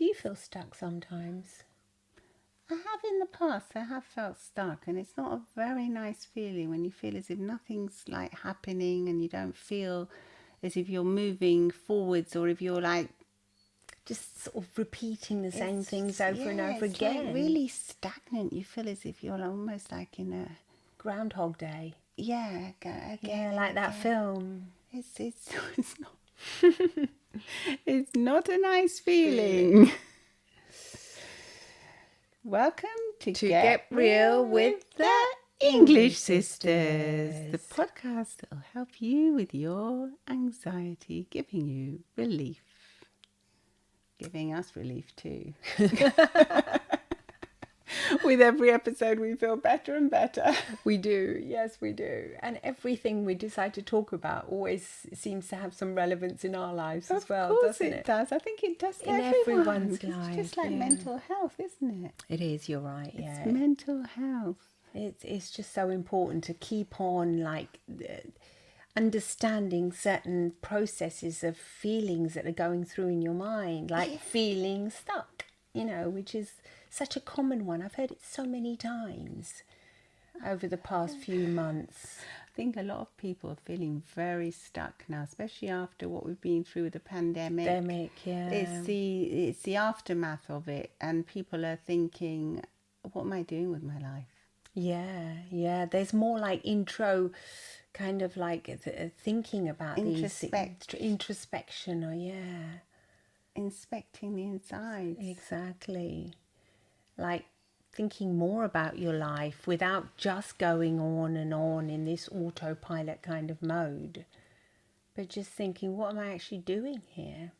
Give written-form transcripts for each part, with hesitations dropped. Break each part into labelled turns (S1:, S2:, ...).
S1: Do you feel stuck sometimes?
S2: I have in the past. I have felt stuck, and it's not a very nice feeling when you feel as if nothing's like happening, and you don't feel as if you're moving forwards, or if you're like
S1: Just sort of repeating the same things over and over
S2: it's
S1: again.
S2: like really stagnant. You feel as if you're almost like in a
S1: Groundhog Day.
S2: again.
S1: Yeah, like that film.
S2: It's not. It's not a nice feeling. Welcome to Get Real with the English Sisters, the podcast that will help you with your anxiety, giving you relief. Giving us relief too. With every episode we feel better and better.
S1: We do, yes we do. And everything we decide to talk about always seems to have some relevance in our lives as well, doesn't it?
S2: Of course it does. I think it does
S1: In
S2: everyone.
S1: everyone's life.
S2: It's just like mental health, isn't it?
S1: It is, you're right, yeah.
S2: It's mental health.
S1: It's just so important to keep on understanding certain processes of feelings that are going through in your mind, like feeling stuck, which is such a common one. I've heard it so many times over the past few months.
S2: I think a lot of people are feeling very stuck now, especially after what we've been through with the pandemic.
S1: Yeah.
S2: It's the aftermath of it, and people are thinking, what am I doing with my life?
S1: Yeah. There's more like intro, kind of like thinking about introspection, or
S2: inspecting the inside.
S1: Exactly. Like thinking more about your life without just going on and on in this autopilot kind of mode, but just thinking, what am I actually doing here?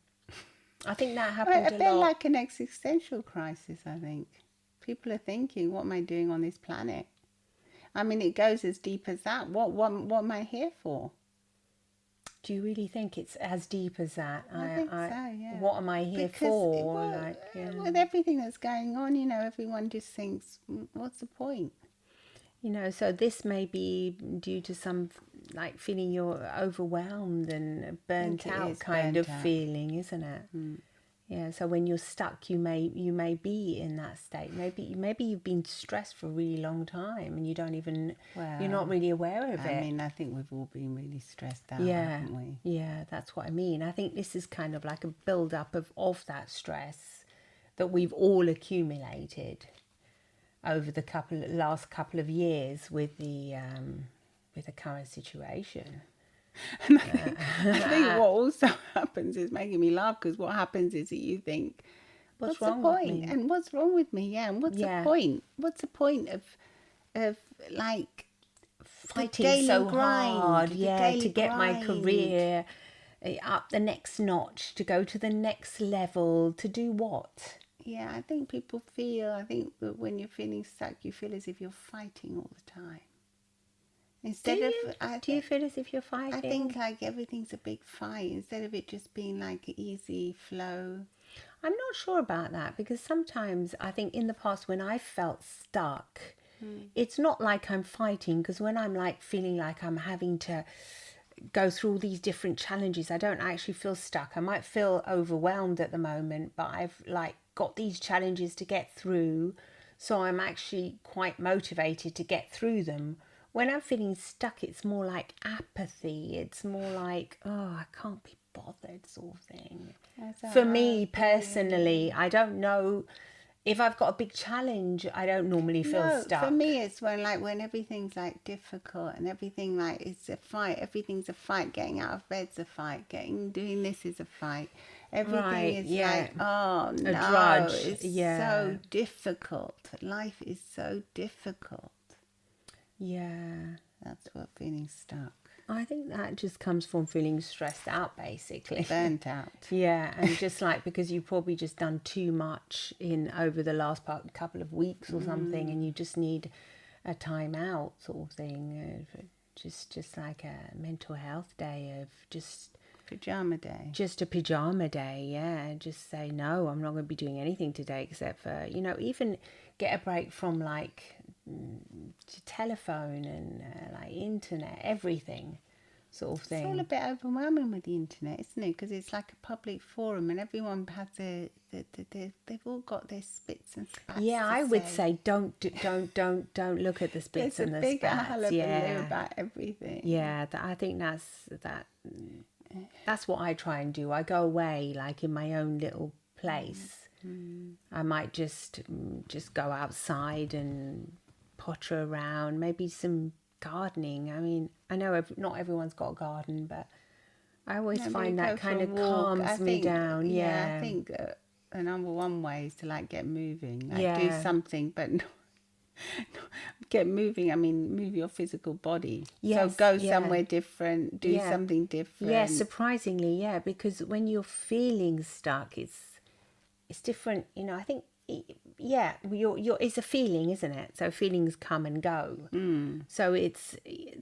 S1: I think that happened a
S2: bit
S1: lot.
S2: like an existential crisis, I think. People are thinking, what am I doing on this planet? I mean, it goes as deep as that. What am I here for?
S1: Do you really think it's as deep as that?
S2: I think so, yeah.
S1: What am I here for?
S2: With everything that's going on, everyone just thinks, what's the point?
S1: So this may be due to some feeling you're overwhelmed and burnt out kind of feeling, isn't it? Yeah, so when you're stuck, you may be in that state. Maybe you've been stressed for a really long time and you don't even, you're not really aware of it.
S2: I mean, I think we've all been really stressed out, haven't we?
S1: Yeah, that's what I mean. I think this is kind of like a build-up of that stress that we've all accumulated over the last couple of years with the current situation.
S2: And I think what also happens is making me laugh, because what happens is that you think, what's wrong the point? And what's wrong with me? Yeah, and what's the point? What's the point of like
S1: fighting so hard, to get my career up the next notch, to go to the next level, to do what?
S2: Yeah, I think people feel, that when you're feeling stuck, you feel as if you're fighting all the time.
S1: Do you feel as if you're fighting?
S2: I think like everything's a big fight instead of it just being like an easy flow.
S1: I'm not sure about that, because sometimes I think in the past when I felt stuck, it's not like I'm fighting, because when I'm like feeling like I'm having to go through all these different challenges, I don't actually feel stuck. I might feel overwhelmed at the moment, but I've like got these challenges to get through, so I'm actually quite motivated to get through them. When I'm feeling stuck, it's more like apathy. It's more like, I can't be bothered sort of thing. For me personally, I don't know. If I've got a big challenge, I don't normally feel stuck.
S2: For me, it's when everything's like difficult and everything like it's a fight. Everything's a fight. Getting out of bed's a fight. Doing this is a fight. Everything is like, oh no, a drudge. It's so difficult. Life is so difficult.
S1: Yeah.
S2: That's what feeling stuck.
S1: I think that just comes from feeling stressed out, basically.
S2: Burnt out.
S1: Yeah, and just like because you've probably just done too much over the last couple of weeks or something, and you just need a time out sort of thing. Just like a mental health day of just...
S2: Pyjama day.
S1: Just a pyjama day, yeah. Just say, no, I'm not going to be doing anything today except for, even get a break from telephone and like internet, everything. sort of thing.
S2: It's all a bit overwhelming with the internet, isn't it? Because it's like a public forum and everyone has they've all got their spits and spats.
S1: Yeah, I would say don't look at the spits and the
S2: There's a big
S1: spats.
S2: hullabaloo about everything.
S1: Yeah, I think that's what I try and do. I go away, like in my own little place. I might just go outside and potter around, maybe some gardening. I mean, I know not everyone's got a garden, but I always find that kind of calms me down. Yeah,
S2: I think the number one way is to like get moving, like do something, but get moving. I mean, move your physical body.
S1: Yes,
S2: so go somewhere different, do something different.
S1: Yeah, surprisingly, yeah, because when you're feeling stuck, it's different. You know, I think, yeah, it's a feeling, isn't it? So feelings come and go. So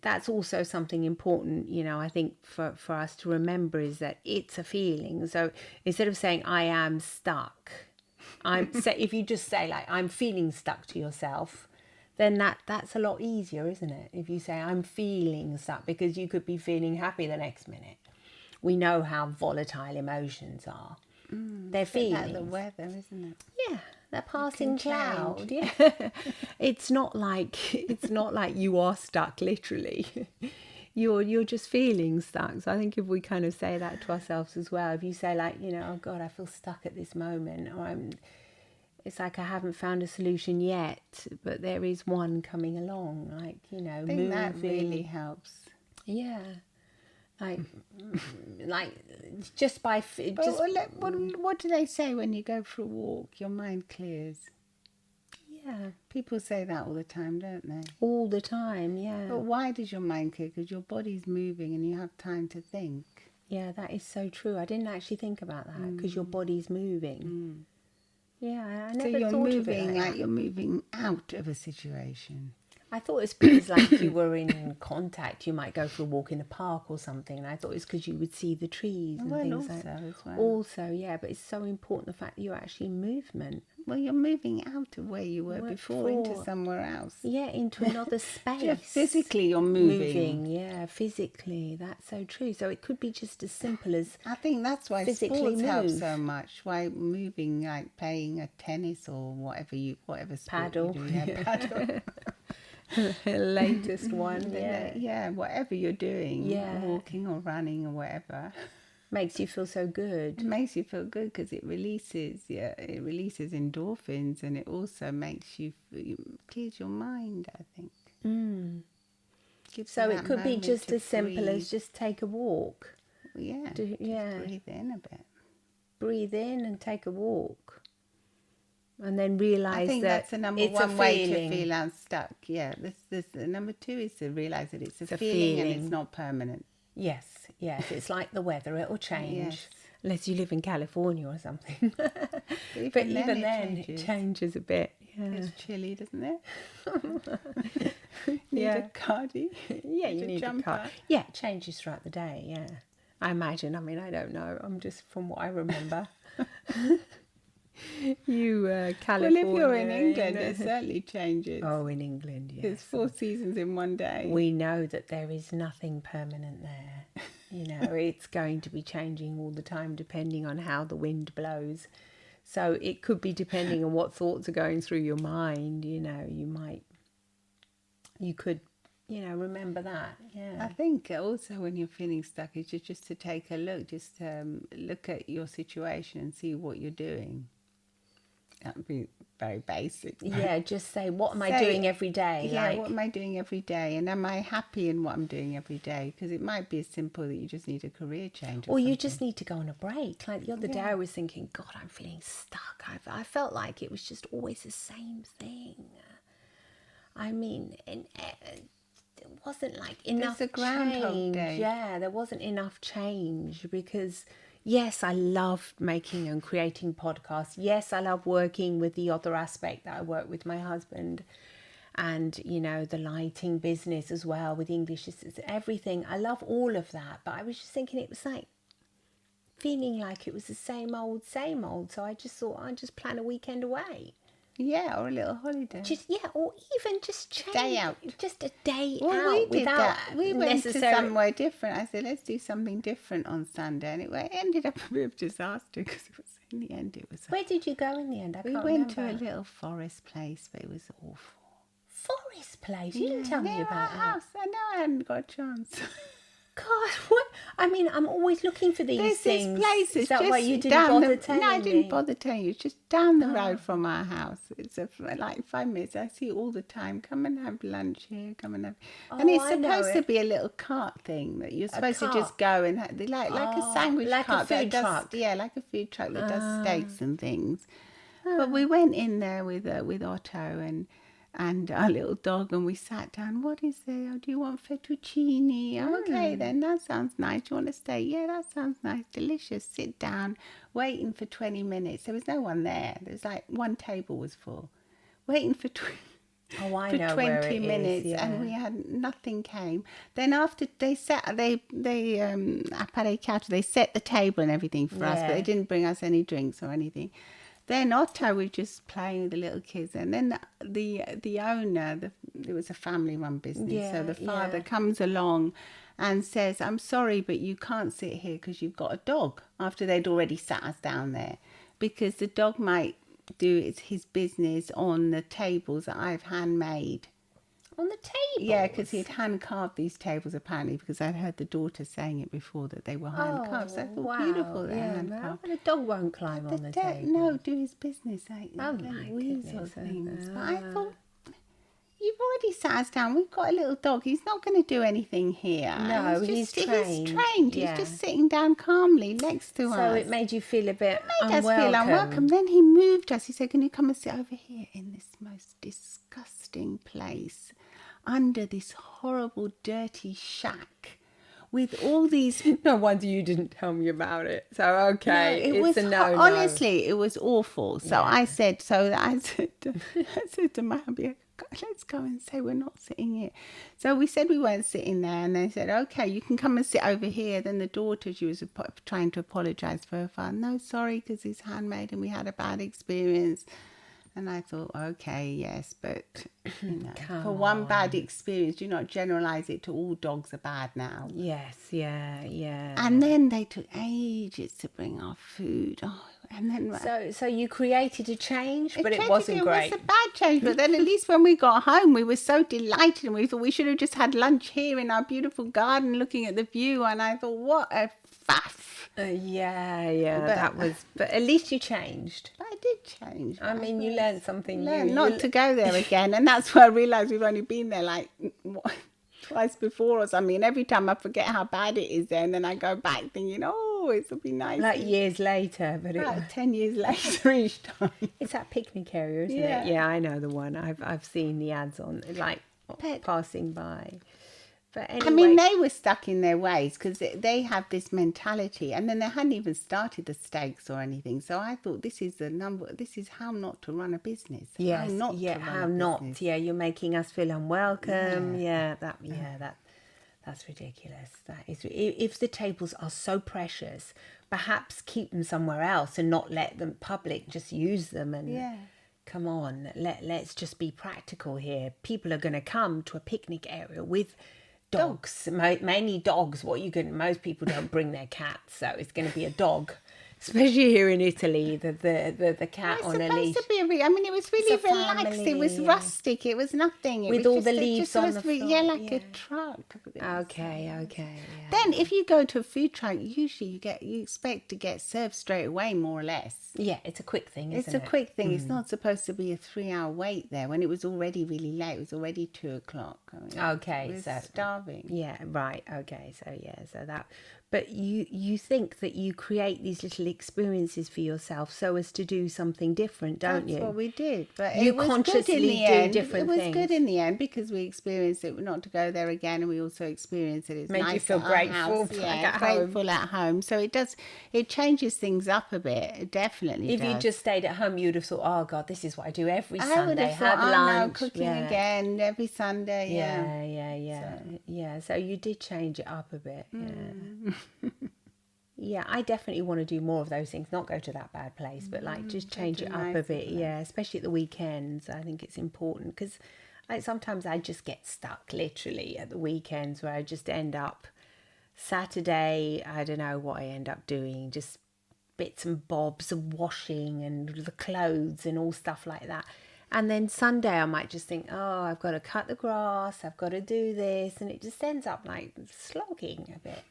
S1: that's also something important, you know, I think for us to remember, is that it's a feeling. So instead of saying I am stuck, if you just say like I'm feeling stuck to yourself, then that's a lot easier, isn't it? If you say I'm feeling stuck, because you could be feeling happy the next minute. We know how volatile emotions are. They're feelings.
S2: Like the weather, isn't it?
S1: Yeah, they're passing cloud. Yeah, it's not like you are stuck literally. You're just feeling stuck. So I think if we kind of say that to ourselves as well, if you say like, you know, oh God, I feel stuck at this moment, or it's like I haven't found a solution yet, but there is one coming along. Like, you know,
S2: I think
S1: moving.
S2: that really helps.
S1: Yeah. Like just by
S2: what do they say when you go for a walk? Your mind clears.
S1: Yeah,
S2: people say that all the time, don't they?
S1: All the time, yeah.
S2: But why does your mind clear? Because your body's moving and you have time to think.
S1: Yeah, that is so true. I didn't actually think about that, because your body's moving. Yeah, I never
S2: so you're
S1: thought
S2: moving
S1: of it
S2: like you're moving out of a situation.
S1: I thought it's because like you were in contact, you might go for a walk in the park or something, and I thought it's because you would see the trees and things like that.
S2: As well.
S1: Also, yeah, but it's so important, the fact that you're actually in movement.
S2: Well, you're moving out of where you were before into somewhere else.
S1: Yeah, into another space.
S2: Just physically you're moving.
S1: Yeah, physically. That's so true. So it could be just as simple as
S2: I think that's why
S1: physically
S2: sports help so much. Why moving, like playing a tennis or whatever sport
S1: paddle.
S2: you do. Yeah, paddle.
S1: Latest one,
S2: yeah, whatever you're doing, walking or running or whatever,
S1: makes you feel so good.
S2: It makes you feel good because it releases endorphins, and it also makes you clears your mind, I think.
S1: So it could be just as simple as just take a walk.
S2: Yeah, breathe in a bit. Breathe
S1: in and take a walk. And then realise that
S2: I think that's the number one way to feel unstuck. Yeah, this number two is to realise that it's a feeling and it's not permanent.
S1: Yes, it's like the weather; it will change, unless you live in California or something. But even then, it changes a bit. Yeah.
S2: It's chilly, doesn't it? Need a cardi.
S1: Yeah, you need a cardi. Yeah, it changes throughout the day. Yeah, I imagine. I mean, I don't know. I'm just from what I remember. California.
S2: Well, if you're in England, it certainly changes.
S1: Oh, in England, yes.
S2: There's 4 seasons in one day.
S1: We know that there is nothing permanent there. You know, it's going to be changing all the time depending on how the wind blows. So it could be depending on what thoughts are going through your mind. You know, you could remember that. Yeah.
S2: I think also when you're feeling stuck, it's just to take a look, just look at your situation and see what you're doing. That would be very basic.
S1: Yeah, just say, what am I doing every day?
S2: Yeah, what am I doing every day? And am I happy in what I'm doing every day? Because it might be as simple that you just need a career change.
S1: Or you just need to go on a break. Like the other day I was thinking, God, I'm feeling stuck. I felt like it was just always the same thing. I mean, it wasn't like enough change. Yeah, there wasn't enough change because... Yes, I love making and creating podcasts. Yes, I love working with the other aspect that I work with my husband, and, the lighting business as well with English, everything. I love all of that. But I was just thinking it was like feeling like it was the same old. So I just thought I'd just plan a weekend away.
S2: Yeah, or a little holiday.
S1: Or even just change.
S2: Day out.
S1: Just a day
S2: Well,
S1: out
S2: we did
S1: without
S2: that. We went to
S1: necessary...
S2: somewhere different. I said, let's do something different on Sunday. And it ended up a bit of disaster because in the end it was...
S1: Where did you go in the end?
S2: We went to a little forest place, but it was awful.
S1: Forest place? You didn't tell me about that.
S2: House. I know I hadn't got a chance.
S1: God, what? I mean, I'm always looking for these things.
S2: This place is
S1: that
S2: just
S1: why you didn't bother telling me?
S2: No, I didn't bother telling you. It's just down the road from our house. It's like 5 minutes. I see it all the time. Come and have lunch here. Come and have... and it's supposed to be a little cart thing that you're supposed to just go and have, like a sandwich
S1: like
S2: cart.
S1: Like a food truck.
S2: Yeah, like a food truck that does steaks and things. But we went in there with Otto and our little dog, and we sat down. What is there? Oh, do you want fettuccine? Okay, then that sounds nice. Do you want to stay? Yeah, that sounds nice. Delicious. Sit down, waiting for 20 minutes. There was no one there. There was like one table was full. Waiting for 20 minutes, and we had nothing came. Then after they set they set the table and everything for us, but they didn't bring us any drinks or anything. Then Otto was just playing with the little kids, and then the owner, it was a family-run business, so the father comes along and says, "I'm sorry, but you can't sit here because you've got a dog." After they'd already sat us down there, because the dog might do his business on the tables that I've handmade.
S1: On the table?
S2: Yeah, because he'd hand-carved these tables, apparently, because I'd heard the daughter saying it before, that they were hand-carved. So I thought, beautiful, they're hand-carved.
S1: But a dog won't climb on the table.
S2: No, do his business, like
S1: weasel
S2: things. But I thought, you've already sat us down. We've got a little dog. He's not going to do anything here.
S1: No, he's trained.
S2: He's trained.
S1: Yeah.
S2: He's just sitting down calmly next to us.
S1: So it made you feel a bit unwelcome.
S2: It made us feel unwelcome. Then he moved us. He said, "Can you come and sit over here in this most disgusting place, under this horrible dirty shack with all these..."
S1: No wonder you didn't tell me about it. So okay,
S2: it's a no. Honestly, it was awful. So I said to my hubby, "Let's go and say we're not sitting here." So we said we weren't sitting there, and they said, "Okay, you can come and sit over here." Then the daughter, she was trying to apologise for her father. "No, sorry, because he's handmade and we had a bad experience." And I thought, okay, yes, but for one bad experience, do not generalise it to all dogs are bad now.
S1: Yes, yeah.
S2: And then they took ages to bring our food. And then
S1: so you created a change, but it wasn't great.
S2: It was a bad change, but then at least when we got home, we were so delighted, and we thought we should have just had lunch here in our beautiful garden, looking at the view. And I thought, what a faff.
S1: But at least you changed.
S2: I did change.
S1: I mean, you learned something new.
S2: Not to go there again, and that's where I realised we've only been there like twice before or something. And every time I forget how bad it is there, and then I go back thinking, it'll be nice.
S1: Like years later, but
S2: about 10 years later each time.
S1: It's that picnic area, isn't it? Yeah, I know the one. I've seen the ads on, passing by. But anyway,
S2: I mean, they were stuck in their ways because they have this mentality, and then they hadn't even started the steaks or anything. So I thought, this is how not to run a business.
S1: Yes, how not. Yeah, you're making us feel unwelcome. That's ridiculous. That is. If the tables are so precious, perhaps keep them somewhere else and not let them public just use them. And come on, let's just be practical here. People are going to come to a picnic area with dogs, mainly dogs. Most people don't bring their cats, so it's going to be a dog. Especially here in Italy, the cat on a leash.
S2: It's supposed to be it was really relaxed. It was rustic. It was nothing.
S1: With all the leaves on the floor.
S2: Yeah, like a truck.
S1: Okay. Yeah.
S2: Then if you go to a food truck, usually you expect to get served straight away, more or less.
S1: Yeah, it's a quick thing, isn't it?
S2: It's a quick thing. It's not supposed to be a 3-hour wait there when it was already really late. It was already 2:00.
S1: So
S2: starving.
S1: Yeah, right. Okay, so that. But you think that you create these little experiences for yourself so as to do something different, don't you?
S2: That's what we did. But
S1: you consciously do different things.
S2: It was good in the end because we experienced it, not to go there again, and we also experienced it. It's
S1: made
S2: nice
S1: you feel grateful.
S2: Grateful at home. So it changes things up a bit. It definitely does.
S1: If you just stayed at home, you'd have thought, oh God, this is what I do every Sunday.
S2: I would have thought,
S1: lunch.
S2: Cooking again every Sunday.
S1: Yeah. So you did change it up a bit. Yeah. yeah, I definitely want to do more of those things, not go to that bad place, but like just change it up a bit. Yeah, especially at the weekends. I think it's important because sometimes I just get stuck literally at the weekends where I just end up Saturday, I don't know what I end up doing, just bits and bobs of washing and the clothes and all stuff like that. And then Sunday I might just think, oh, I've got to cut the grass, I've got to do this, and it just ends up like slogging a bit.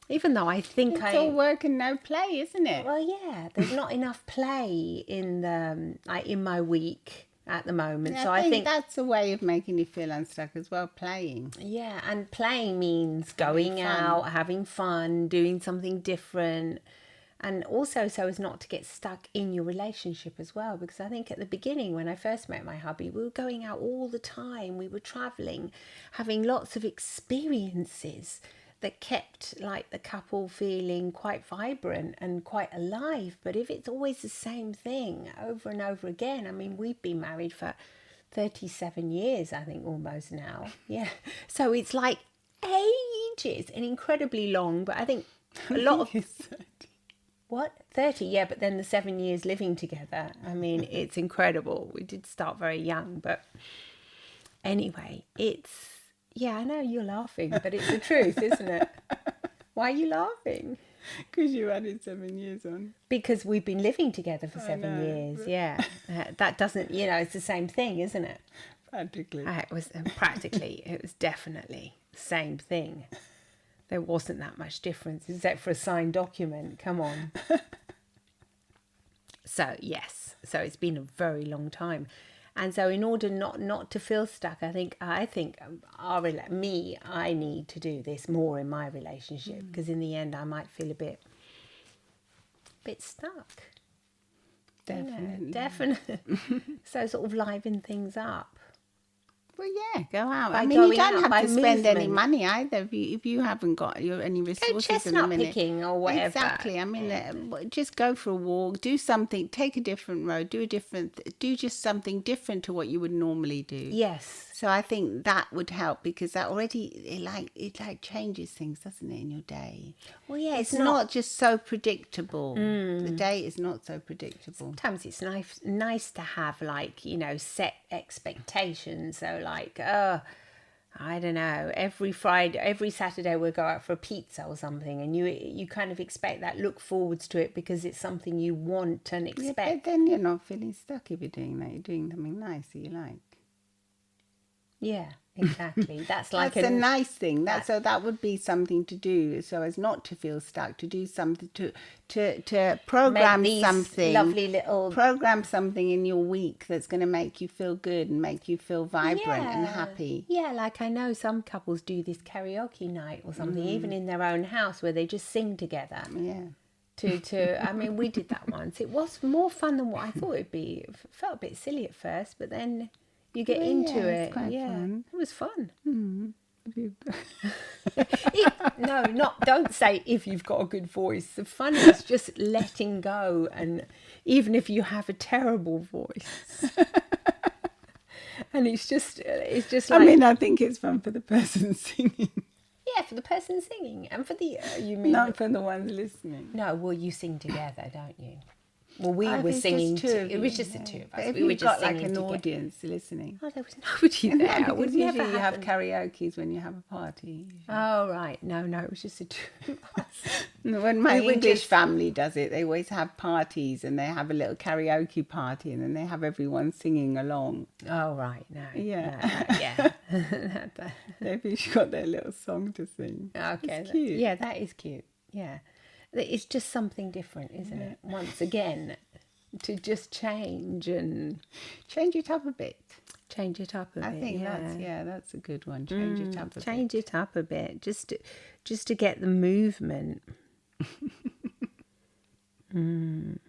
S1: Even though I think
S2: it's all work and no play, isn't it?
S1: Well, yeah, there's not enough play in the in my week at the moment.
S2: Yeah,
S1: so
S2: I think that's a way of making you feel unstuck as well, playing.
S1: Yeah, and playing means going out, having fun, doing something different. And also so as not to get stuck in your relationship as well. Because I think at the beginning, when I first met my hubby, we were going out all the time. We were traveling, having lots of experiences that kept like the couple feeling quite vibrant and quite alive. But if it's always the same thing over and over again, I mean, we've been married for 37 years, I think, almost now. Yeah. So it's like ages and incredibly long. But I think a lot of... What? 30? Yeah, but then the 7 years living together. I mean, it's incredible. We did start very young, but anyway, it's... Yeah, I know you're laughing, but it's the truth, isn't it? Why are you laughing?
S2: Because you added 7 years on.
S1: Because we've been living together for 7 years, but... yeah. That doesn't, it's the same thing, isn't it?
S2: Practically.
S1: It was practically, it was definitely the same thing. There wasn't that much difference, except for a signed document. Come on. So, yes. So it's been a very long time. And so in order not to feel stuck, I think I need to do this more in my relationship. Because in the end, I might feel a bit stuck.
S2: Definitely.
S1: Definitely. So sort of liven things up.
S2: Well, yeah, go out. I mean, you don't have to spend any money either if you haven't got any resources.
S1: Go chestnut picking or whatever.
S2: Exactly. I mean, just go for a walk, do something, take a different road, do just something different to what you would normally do.
S1: Yes.
S2: So I think that would help because that already it changes things, doesn't it, in your day?
S1: Well, yeah,
S2: it's not just so predictable. The day is not so predictable.
S1: Sometimes it's nice to have set expectations. So I don't know, every Saturday we'll go out for a pizza or something, and you kind of expect that, look forwards to it because it's something you want and expect.
S2: Yeah, but then you're not feeling stuck if you're doing that. You're doing something nice that you like.
S1: Yeah, exactly. That's like
S2: that's a nice thing. So that would be something to do, so as not to feel stuck. To do something to program something.
S1: Lovely little
S2: program something in your week that's going to make you feel good and make you feel vibrant and happy.
S1: Yeah, like I know some couples do this karaoke night or something, even in their own house, where they just sing together.
S2: Yeah.
S1: I mean, we did that once. It was more fun than what I thought it'd be. It felt a bit silly at first, but then you get into it.
S2: It's quite fun.
S1: It was fun. Don't say if you've got a good voice. The fun is just letting go, and even if you have a terrible voice. And it's just like...
S2: I mean, I think it's fun for the person singing.
S1: Yeah, for the person singing. And for the... you mean...
S2: Not for the ones listening.
S1: No, well, you sing together, don't you? Well, we were singing too. It was just the two of us.
S2: But if you've got like an audience listening.
S1: Oh, there was nobody there.
S2: No, because usually you have karaoke's when you have a party.
S1: Oh, right. No, it was just the two of us.
S2: When my English family does it, they always have parties and they have a little karaoke party and then they have everyone singing along.
S1: Oh, right. No.
S2: Yeah. They've each got their little song to sing.
S1: Okay.
S2: It's cute.
S1: Yeah, that is cute. Yeah. It's just something different, isn't it? Once again, to just change it up a bit. Change it up a bit.
S2: I think that's a good one. Change it up a bit.
S1: Change it up a bit, just to get the movement. Don't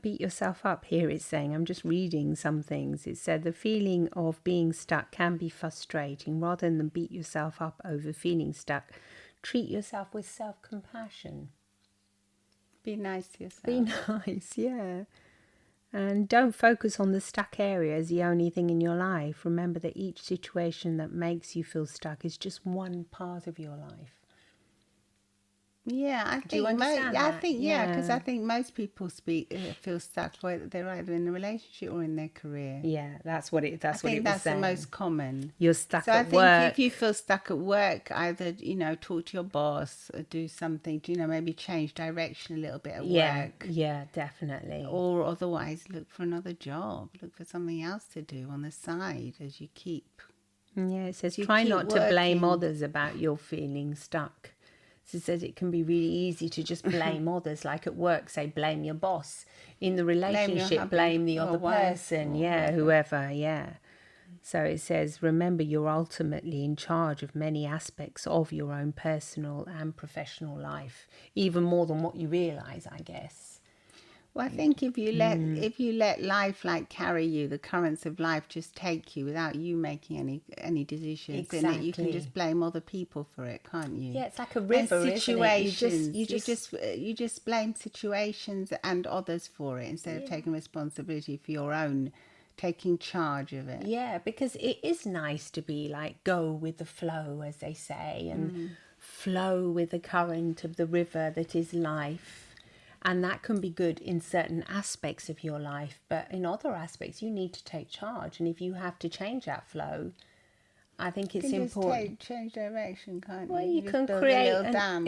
S1: beat yourself up here, it's saying. I'm just reading some things. It said the feeling of being stuck can be frustrating. Rather than beat yourself up over feeling stuck, treat yourself with self-compassion.
S2: Be nice to yourself.
S1: Be nice, yeah. And don't focus on the stuck area as the only thing in your life. Remember that each situation that makes you feel stuck is just one part of your life.
S2: Yeah, I
S1: Do you
S2: think
S1: understand that?
S2: because I think most people feel stuck where they're either in a relationship or in their career.
S1: Yeah, that's what it was
S2: That's
S1: saying.
S2: the most common.
S1: You're stuck
S2: So
S1: at
S2: I think
S1: work.
S2: if you feel stuck at work, either, talk to your boss or do something, maybe change direction a little bit at work.
S1: Yeah, definitely.
S2: Or otherwise look for another job, look for something else to do on the side as you keep.
S1: Yeah, it says
S2: You
S1: try
S2: keep
S1: not to blame
S2: working.
S1: others about your feeling stuck. So it says it can be really easy to just blame others, like at work, say blame your boss. In the relationship, blame the other person, whoever, So it says, remember you're ultimately in charge of many aspects of your own personal and professional life, even more than what you realise, I guess.
S2: Well, I think if you let life carry you, the currents of life just take you without you making any decisions, then you can just blame other people for it, can't you?
S1: Yeah, it's like a river,
S2: situations. You just blame situations and others for it instead of taking responsibility for your own, taking charge of it.
S1: Yeah, because it is nice to be go with the flow, as they say, and flow with the current of the river that is life. And that can be good in certain aspects of your life, but in other aspects you need to take charge. And if you have to change that flow, I think it's important.
S2: Just change direction, can't you?
S1: Well, you can
S2: build
S1: create
S2: a little dam.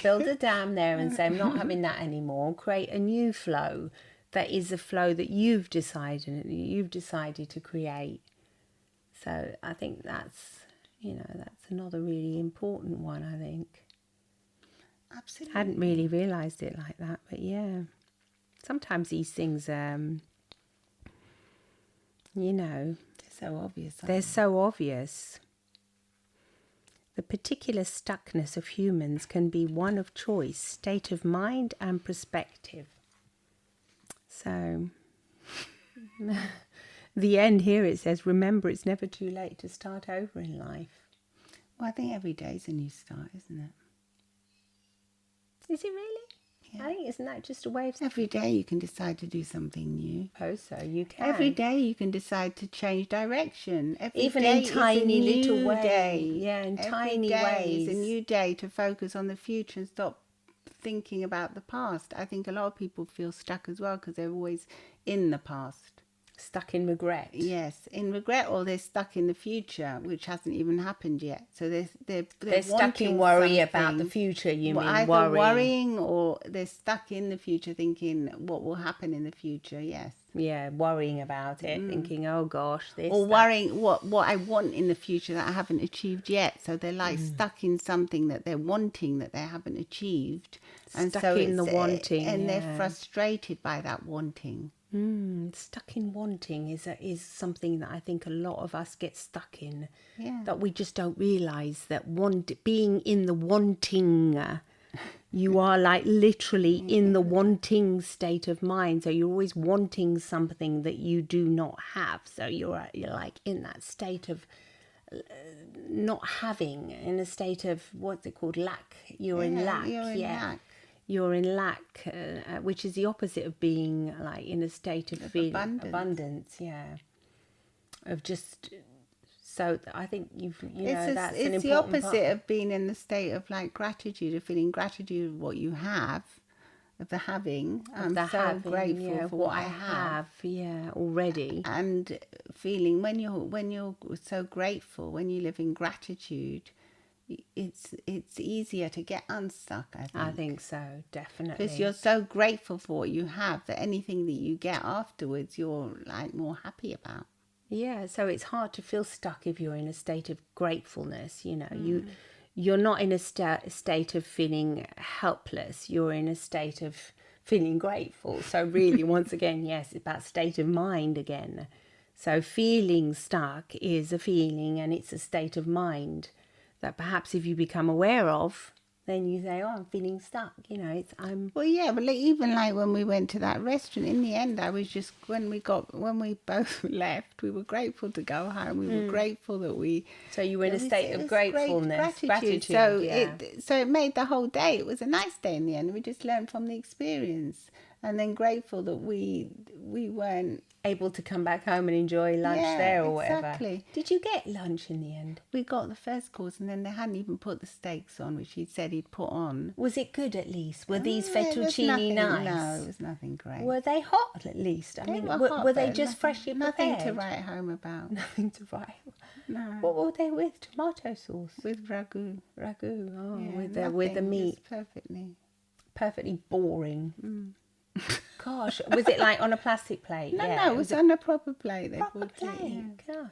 S1: build a dam there and say, I'm not having that anymore. Create a new flow that is a flow that you've decided to create. So I think that's another really important one, I think.
S2: Absolutely.
S1: Hadn't really realised it like that, but yeah. Sometimes these things,
S2: they're so obvious.
S1: They're so obvious. The particular stuckness of humans can be one of choice, state of mind and perspective. So, the end here, it says, remember it's never too late to start over in life.
S2: Well, I think every day's a new start, isn't it?
S1: Is it really? Yeah. I think isn't that just a way of...
S2: Every day you can decide to do something new.
S1: Oh, so you can.
S2: Every day you can decide to change direction.
S1: Even in tiny little ways. Yeah, in tiny ways.
S2: It's a new day to focus on the future and stop thinking about the past. I think a lot of people feel stuck as well because they're always in the past.
S1: Stuck in regret.
S2: Yes, in regret, or they're stuck in the future, which hasn't even happened yet. So they're
S1: stuck in worry about the future. You mean
S2: either worrying, or they're stuck in the future, thinking what will happen in the future. Yes.
S1: Yeah, worrying about it, thinking, oh gosh, this.
S2: Or worrying what I want in the future that I haven't achieved yet. So they're stuck in something that they're wanting that they haven't achieved, and
S1: stuck in the wanting,
S2: and they're frustrated by that wanting.
S1: Stuck in wanting is something that I think a lot of us get stuck in.
S2: Yeah.
S1: That we just don't realise that being in the wanting, you are literally in the wanting state of mind. So you're always wanting something that you do not have. So you're in that state of not having, in a state of what's it called, lack. You're in lack.
S2: Lack.
S1: You're in lack, which is the opposite of being in a state of abundance, of just. So I think that's an important
S2: it's the opposite of being in the state of gratitude, of feeling gratitude of what you have, of the having. I'm so grateful for what I have,
S1: already.
S2: And feeling when you're so grateful, when you live in gratitude, it's easier to get unstuck, I think.
S1: I think so, definitely.
S2: Because you're so grateful for what you have that anything that you get afterwards, you're more happy about.
S1: Yeah, so it's hard to feel stuck if you're in a state of gratefulness. You're not in a state of feeling helpless. You're in a state of feeling grateful. So really, once again, yes, it's about state of mind again. So feeling stuck is a feeling, and it's a state of mind that perhaps if you become aware of, then you say, oh, I'm feeling stuck.
S2: Well, yeah, but even when we went to that restaurant, in the end, I was just, when we both left, we were grateful to go home. We were grateful that we...
S1: So you were in a state of gratefulness, gratitude.
S2: So it made the whole day. It was a nice day in the end. We just learned from the experience. and then grateful that we weren't
S1: able to come back home and enjoy lunch there or whatever. Did you get lunch in the end?
S2: We got the first course, and then they hadn't even put the steaks on, which he'd said he'd put on.
S1: Was it good at least? Were these fettuccine nice?
S2: No, it was nothing great.
S1: Were they hot at least? I mean, were they just freshly prepared?
S2: Nothing to write home about.
S1: Nothing to write.
S2: No.
S1: What were they with? Tomato sauce?
S2: With ragu.
S1: Ragu. Oh,
S2: yeah,
S1: with the meat.
S2: Perfectly
S1: boring. Gosh, was it like on a plastic plate?
S2: No, it was on a proper plate.
S1: Proper plate. Gosh.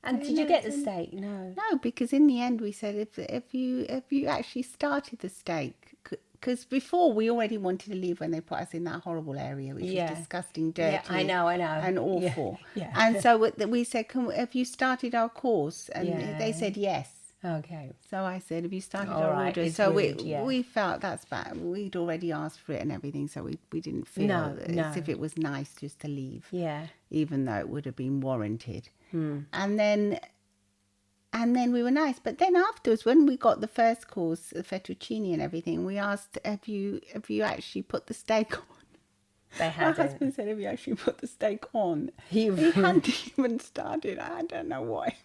S1: And did you get the steak? No.
S2: No, because in the end we said if you actually started the steak, because before we already wanted to leave when they put us in that horrible area, which was disgusting, dirty.
S1: Yeah, I know,
S2: and awful.
S1: Yeah.
S2: And so we said, have you started our course? And they said yes.
S1: Okay.
S2: So I said, have you started our order? So we felt that's bad. We'd already asked for it and everything, so we didn't feel as if it was nice just to leave.
S1: Yeah.
S2: Even though it would have been warranted. And then we were nice. But then afterwards, when we got the first course, the fettuccine and everything, we asked, have you actually put the steak on?
S1: They hadn't.
S2: My husband said, have you actually put the steak on? He hadn't even started. I don't know why.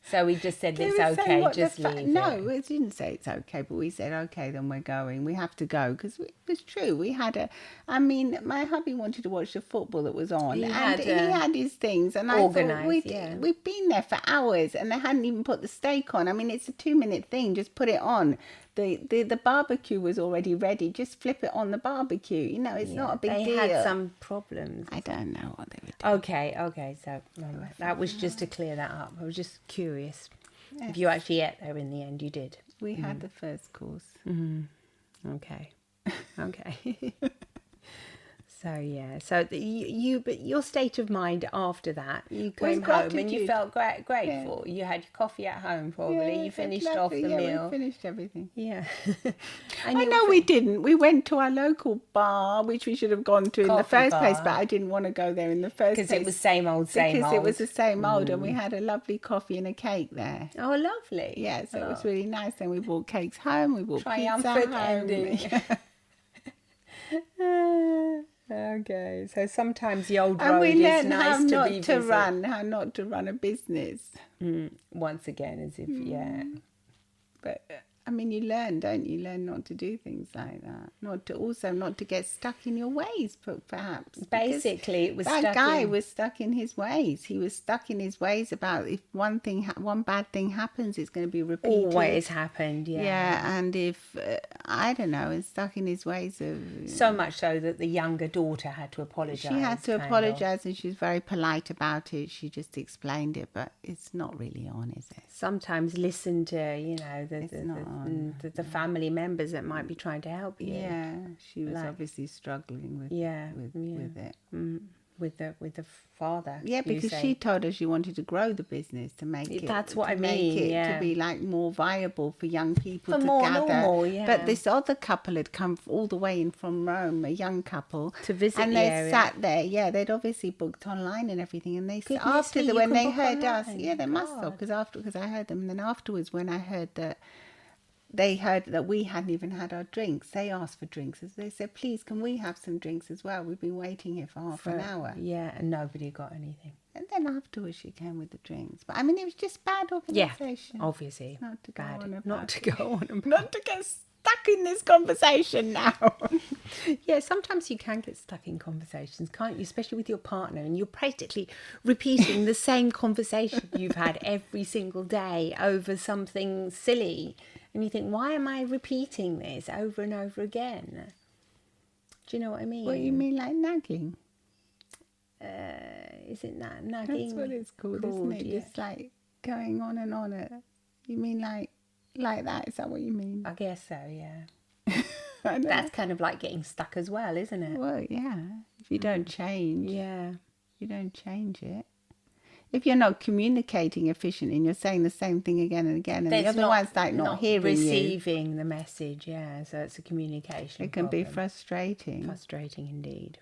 S1: So we just said it's okay, just leave
S2: No, we didn't say it's okay, but we said, okay, then we're going. We have to go, because it was true. We had my hubby wanted to watch the football that was on, he had his things, and
S1: organise,
S2: I thought we'd been there for hours, and they hadn't even put the steak on. I mean, it's a 2-minute thing, just put it on. The barbecue was already ready. Just flip it on the barbecue. It's not a big deal.
S1: They had some problems.
S2: I don't know what they were doing.
S1: Okay. So that was just to clear that up. I was just curious. Yes. If you actually ate there in the end, you did.
S2: We had the first course.
S1: Okay. So but your state of mind after that, you came home and you felt grateful. Yeah. You had your coffee at home probably.
S2: Yeah,
S1: you finished off the meal.
S2: We finished everything.
S1: Yeah.
S2: We didn't. We went to our local bar, which we should have gone to in the first place, but I didn't want to go there in the first place.
S1: Because it was same old.
S2: Because it was the same old, and we had a lovely coffee and a cake there.
S1: Oh, lovely.
S2: Yeah, so it was really nice. Then we brought cakes home. We brought
S1: triumphant
S2: pizza home.
S1: Ending. Okay, so sometimes the old road is nice to be visited.
S2: How not to run a business.
S1: Once again, as if,
S2: But, I mean, you learn, don't you? Learn not to do things like that. Not to get stuck in your ways, perhaps.
S1: Basically, it was
S2: that guy was stuck in his ways. He was stuck in his ways about if one bad thing happens, it's going to be repeated.
S1: Always happened, yeah.
S2: Yeah, and if, I don't know, is stuck in his ways of...
S1: So much so that the younger daughter had to apologise.
S2: She had to apologise, and she was very polite about it. She just explained it, but it's not really on, is it?
S1: Sometimes listen to, the family members that might be trying to help you.
S2: Yeah, she was obviously struggling with it.
S1: With the father.
S2: Yeah, because she told us she wanted to grow the business to make it.
S1: That's what I mean.
S2: To be like more viable for young people to
S1: more
S2: gather.
S1: Normal, yeah.
S2: But this other couple had come all the way in from Rome, a young couple,
S1: to visit
S2: and
S1: the area.
S2: Sat there. Yeah, they'd obviously booked online and everything. And they when they heard us, they must have because I heard them. And then afterwards, when I heard that. They heard that we hadn't even had our drinks. They asked for drinks. They said, please, can we have some drinks as well? We've been waiting here for half an hour.
S1: Yeah, and nobody got anything.
S2: And then afterwards she came with the drinks. But I mean, it was just bad organisation.
S1: Yeah, obviously.
S2: Not to go
S1: bad.
S2: on about
S1: Not to go on about
S2: Not to get stuck in this conversation now.
S1: Yeah, sometimes you can get stuck in conversations, can't you? Especially with your partner, and you're practically repeating the same conversation you've had every single day over something silly. And you think, why am I repeating this over and over again? Do you know what I mean?
S2: What you mean, like nagging?
S1: Isn't that nagging?
S2: That's what it's called, isn't it? Yeah. Just like going on and on. You mean like that? Is that what you mean?
S1: I guess so, yeah. That's kind of like getting stuck as well, isn't it?
S2: Well, yeah. If you don't change.
S1: Yeah.
S2: You don't change it. If you're not communicating efficiently and you're saying the same thing again and again, and the other one's like not hearing
S1: receiving the message, yeah. So it's a communication.
S2: It can be frustrating.
S1: Frustrating indeed.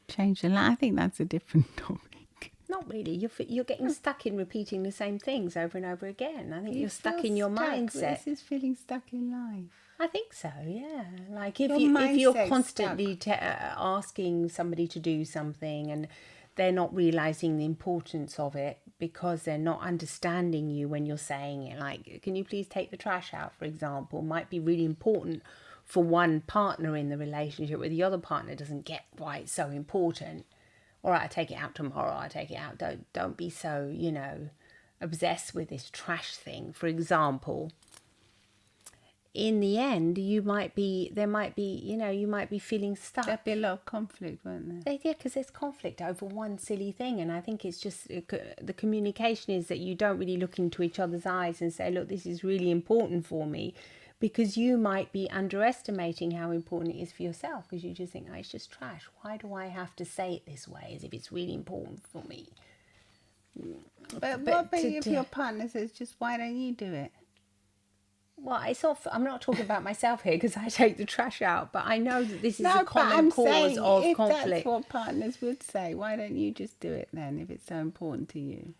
S2: Change the line. I think that's a different topic.
S1: Not really. You're getting stuck in repeating the same things over and over again. I think you're stuck in your mindset.
S2: This is feeling stuck in life.
S1: I think so, yeah. Like
S2: Your
S1: if you're
S2: mindset's
S1: constantly asking somebody to do something and they're not realizing the importance of it because they're not understanding you when you're saying it, like, can you please take the trash out, for example, might be really important for one partner in the relationship, where the other partner doesn't get why it's so important. All right, I take it out tomorrow. I take it out. Don't be so, obsessed with this trash thing, for example. In the end, you might be feeling stuck.
S2: There'd be a lot of conflict, won't there?
S1: Yeah, because there's conflict over one silly thing. And I think it's just the communication is that you don't really look into each other's eyes and say, look, this is really important for me, because you might be underestimating how important it is for yourself, because you just think, oh, it's just trash. Why do I have to say it this way as if it's really important for me?
S2: But what about if your partner says, just why don't you do it?
S1: Well, I'm not talking about myself here because I take the trash out, but I know that this is a common cause of
S2: if
S1: conflict.
S2: That's what partners would say. Why don't you just do it then if it's so important to you?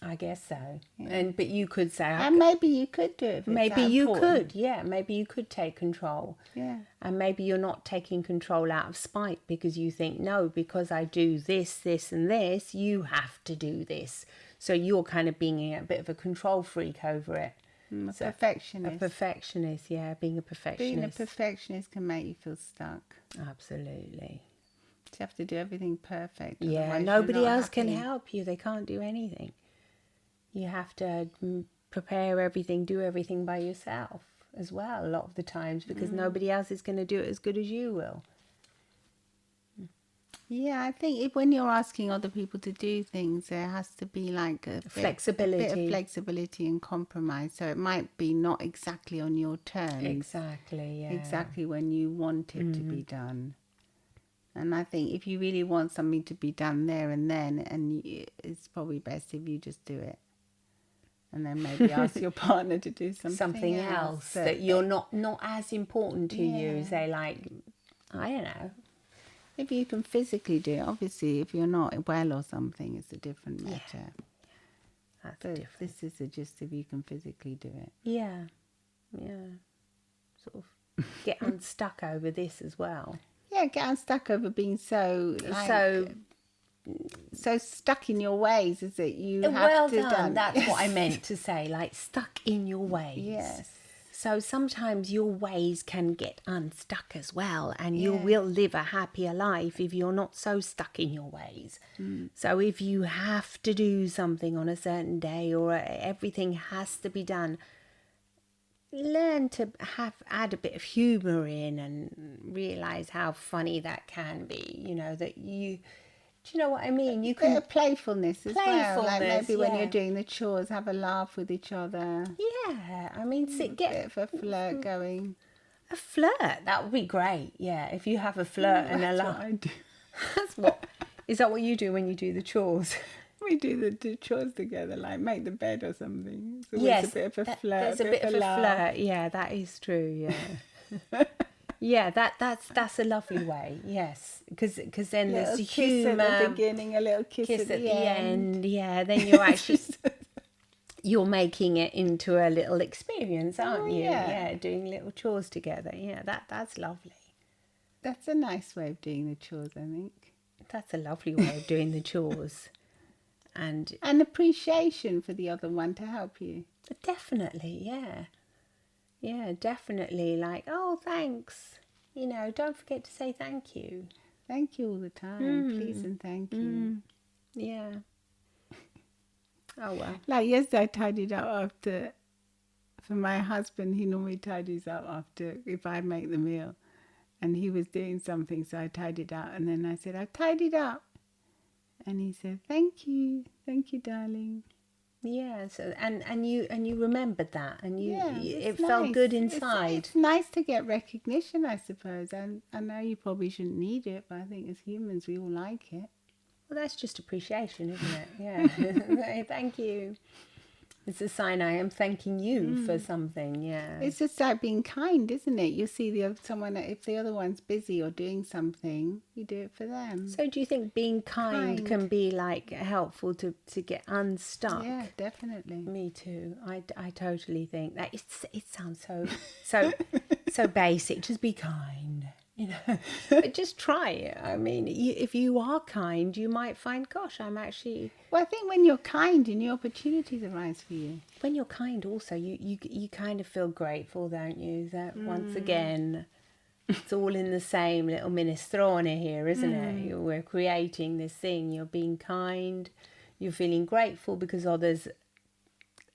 S1: I guess so. Yeah. But you could say...
S2: And maybe you could do it.
S1: Maybe you could, yeah. Maybe you could take control.
S2: Yeah.
S1: And maybe you're not taking control out of spite because you think, no, because I do this, this and this, you have to do this. So you're kind of being a bit of a control freak over it.
S2: Perfectionist.
S1: A perfectionist, yeah, being a perfectionist.
S2: Being a perfectionist can make you feel stuck.
S1: Absolutely.
S2: You have to do everything perfect.
S1: Yeah, nobody else can help you. They can't do anything. You have to prepare everything, do everything by yourself as well a lot of the times, because nobody else is going to do it as good as you will.
S2: Yeah, I think when you're asking other people to do things, there has to be like a bit of flexibility and compromise. So it might be not exactly on your terms.
S1: Exactly, yeah.
S2: Exactly when you want it to be done. And I think if you really want something to be done there and then, it's probably best if you just do it. And then maybe ask your partner to do something else
S1: that you're not as important to you. Say, like, I don't know.
S2: If you can physically do it, obviously, if you're not well or something, it's a different matter.
S1: Yeah. That's different.
S2: This is just if you can physically do it.
S1: Yeah. Sort of get unstuck over this as well.
S2: Yeah, get unstuck over being so stuck in your ways, is it? You have to done.
S1: That's what I meant to say, like stuck in your ways.
S2: Yes.
S1: So sometimes your ways can get unstuck as well, and you will live a happier life if you're not so stuck in your ways. So if you have to do something on a certain day, or everything has to be done, learn to add a bit of humour in and realise how funny that can be. Do you know what I mean? You can
S2: playfulness as well. Like maybe when you're doing the chores, have a laugh with each other.
S1: Yeah, I mean, get
S2: a bit of a flirt going.
S1: A flirt, that would be great. Yeah, if you have a flirt and a laugh.
S2: I do.
S1: Is that what you do when you do the chores?
S2: We do the chores together, like make the bed or something. So
S1: yes,
S2: it's a bit of a flirt.
S1: There's a bit of a flirt. Yeah, that is true. Yeah. Yeah, that's a lovely way. Yes, because then there's a humour
S2: at the beginning, a little kiss at the end.
S1: Yeah, then you're actually you're making it into a little experience, aren't you? Yeah, doing little chores together. Yeah, that's lovely.
S2: That's a nice way of doing the chores, I think.
S1: That's a lovely way of doing the chores, and
S2: appreciation for the other one to help you.
S1: Definitely, yeah. Yeah, definitely. Like, oh, thanks. Don't forget to say thank you.
S2: Thank you all the time. Please and thank you.
S1: Yeah. Oh, well.
S2: Like yesterday I tidied up for my husband, he normally tidies up after, if I make the meal. And he was doing something, so I tidied up. And then I said, I've tidied up. And he said, thank you, darling.
S1: Yeah, so and you remembered that, and it felt good inside.
S2: It's nice to get recognition, I suppose. And I know you probably shouldn't need it, but I think as humans we all like it.
S1: Well, that's just appreciation, isn't it? Yeah. Thank you. It's a sign I am thanking you for something. Yeah.
S2: It's just like being kind, isn't it? You see someone, if the other one's busy or doing something, you do it for them.
S1: So do you think being kind can be like helpful to get unstuck?
S2: Yeah, definitely.
S1: Me too. I totally think that it sounds so basic. Just be kind, but just try it. I mean, if you are kind, you might find, gosh, I'm actually.
S2: Well, I think when you're kind, new opportunities arise for you.
S1: When you're kind, also you kind of feel grateful, don't you? That once again, it's all in the same little minestrone here, isn't it? We're creating this thing. You're being kind. You're feeling grateful because others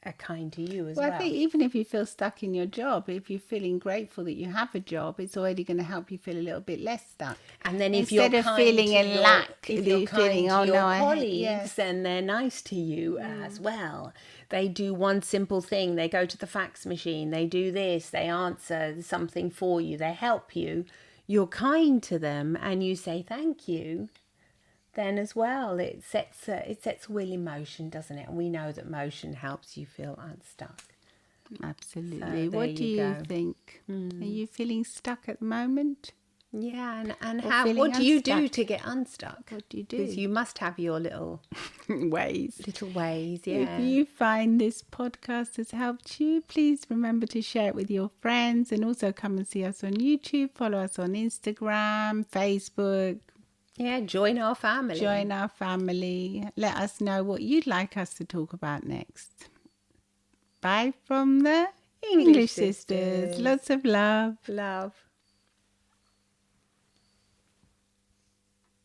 S1: are kind to you as well.
S2: Well, I think even if you feel stuck in your job, if you're feeling grateful that you have a job, it's already going to help you feel a little bit less stuck.
S1: And then if
S2: instead
S1: you're
S2: of
S1: kind
S2: feeling
S1: to
S2: a lack,
S1: if you're kind
S2: feeling,
S1: to your
S2: I
S1: colleagues, then they're nice to you as well. They do one simple thing. They go to the fax machine. They do this. They answer something for you. They help you. You're kind to them and you say thank you. Then as well, it sets a wheel in motion, doesn't it? And we know that motion helps you feel unstuck.
S2: Absolutely.
S1: So
S2: what do you think? Are you feeling stuck at the moment?
S1: Yeah, and what do you do to get unstuck?
S2: What do you do?
S1: Because you must have your little
S2: ways.
S1: Little ways, yeah.
S2: If you find this podcast has helped you, please remember to share it with your friends, and also come and see us on YouTube, follow us on Instagram, Facebook.
S1: Yeah, join our family.
S2: Join our family. Let us know what you'd like us to talk about next. Bye from the English Sisters. Lots of love.
S1: Love.